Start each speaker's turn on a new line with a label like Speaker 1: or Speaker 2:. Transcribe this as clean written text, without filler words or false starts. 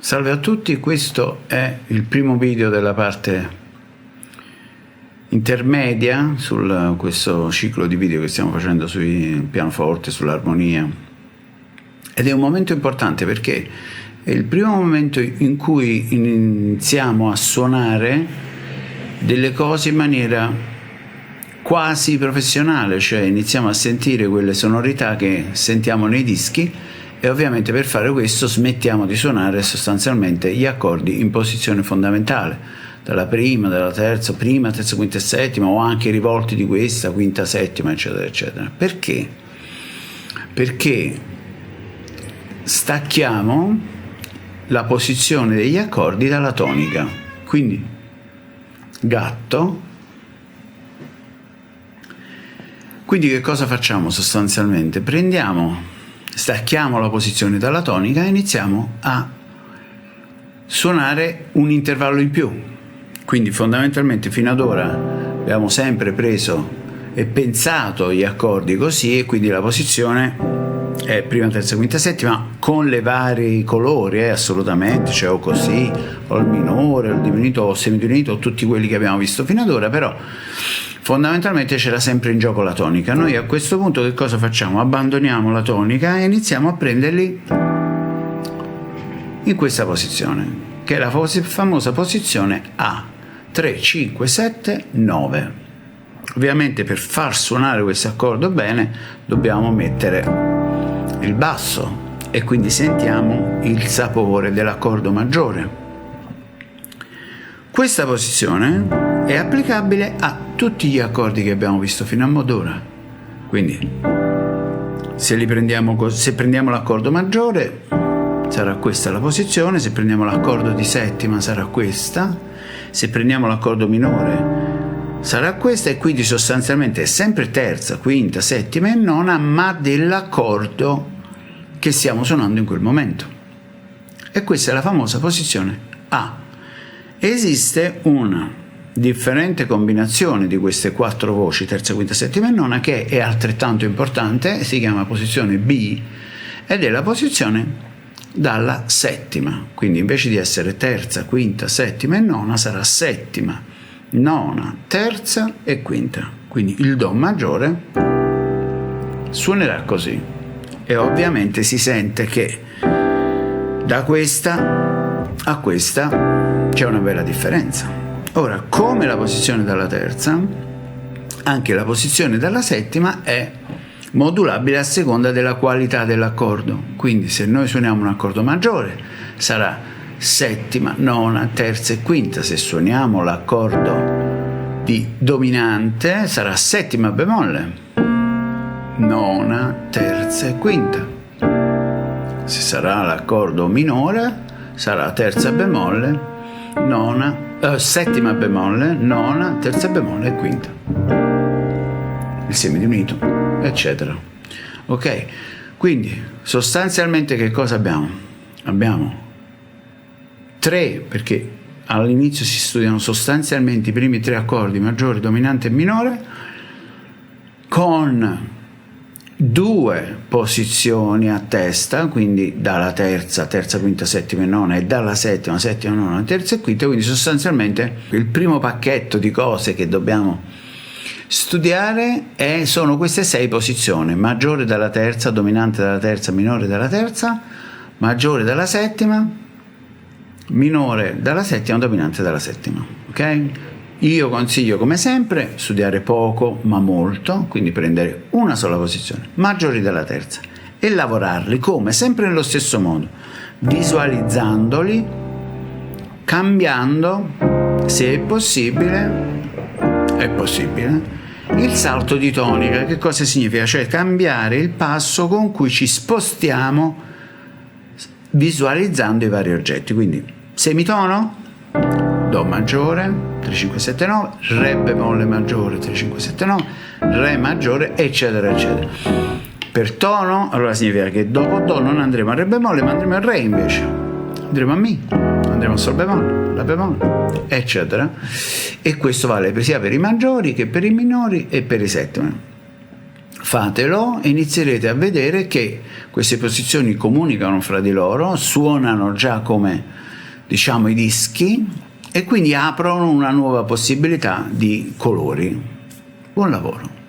Speaker 1: Salve a tutti, questo è il primo video della parte intermedia su questo ciclo di video che stiamo facendo sui pianoforte, sull'armonia, ed è un momento importante perché è il primo momento in cui iniziamo a suonare delle cose in maniera quasi professionale, cioè iniziamo a sentire quelle sonorità che sentiamo nei dischi. E ovviamente per fare questo smettiamo di suonare sostanzialmente gli accordi in posizione fondamentale, dalla prima, dalla terza, quinta e settima, o anche i rivolti di questa, quinta, settima, eccetera, eccetera. Perché? Perché stacchiamo la posizione degli accordi dalla tonica. Quindi gatto. Quindi che cosa facciamo sostanzialmente? Stacchiamo la posizione dalla tonica e iniziamo a suonare un intervallo in più. Quindi fondamentalmente fino ad ora abbiamo sempre preso e pensato gli accordi così, e quindi la posizione è prima, terza, quinta, settima con le vari colori, assolutamente, cioè o così, o il minore, o il diminuito, o il semidiminuito, o tutti quelli che abbiamo visto fino ad ora, però fondamentalmente c'era sempre in gioco la tonica. Noi a questo punto che cosa facciamo? Abbandoniamo la tonica e iniziamo a prenderli in questa posizione, che è la famosa posizione A, 3, 5, 7, 9. Ovviamente per far suonare questo accordo bene dobbiamo mettere il basso e quindi sentiamo il sapore dell'accordo maggiore. Questa posizione è applicabile a tutti gli accordi che abbiamo visto fino ad ora. Quindi se prendiamo l'accordo maggiore sarà questa la posizione, se prendiamo l'accordo di settima sarà questa, se prendiamo l'accordo minore sarà questa, e quindi sostanzialmente è sempre terza, quinta, settima e nona, ma dell'accordo che stiamo suonando in quel momento. E questa è la famosa posizione A. Esiste una differente combinazione di queste quattro voci, terza, quinta, settima e nona, che è altrettanto importante, si chiama posizione B, ed è la posizione dalla settima. Quindi invece di essere terza, quinta, settima e nona sarà settima, nona, terza e quinta. Quindi il Do maggiore suonerà così, e ovviamente si sente che da questa a questa c'è una bella differenza. Ora, come la posizione dalla terza, anche la posizione dalla settima è modulabile a seconda della qualità dell'accordo. Quindi se noi suoniamo un accordo maggiore sarà settima, nona, terza e quinta. Se suoniamo l'accordo di dominante sarà settima bemolle, nona, terza e quinta. Se sarà l'accordo minore sarà terza bemolle, settima bemolle, nona, terza bemolle e quinta, il semidiminuito, eccetera. Ok, quindi sostanzialmente che cosa abbiamo? Abbiamo tre, perché all'inizio si studiano sostanzialmente i primi tre accordi, maggiore, dominante e minore, con due posizioni a testa, quindi dalla terza, quinta, settima e nona, e dalla settima, nona, terza e quinta. Quindi sostanzialmente il primo pacchetto di cose che dobbiamo studiare sono queste 6 posizioni: maggiore dalla terza, dominante dalla terza, minore dalla terza, maggiore dalla settima, minore dalla settima, dominante dalla settima. Ok? Io consiglio come sempre studiare poco ma molto, quindi prendere una sola posizione, maggiori della terza, e lavorarli come sempre nello stesso modo, visualizzandoli, cambiando, se è possibile, il salto di tonica. Che cosa significa? Cioè cambiare il passo con cui ci spostiamo visualizzando i vari oggetti. Quindi semitono, Do maggiore, 3, 5, 7, 9, Re bemolle maggiore, 3, 5, 7, 9, Re maggiore, eccetera, eccetera. Per tono, allora significa che dopo Do non andremo a Re bemolle, ma andremo a Re invece. Andremo a Mi, andremo a Sol bemolle, La bemolle, eccetera. E questo vale sia per i maggiori che per i minori e per i settimi. Fatelo e inizierete a vedere che queste posizioni comunicano fra di loro, suonano già come, diciamo, i dischi, e quindi aprono una nuova possibilità di colori. Buon lavoro!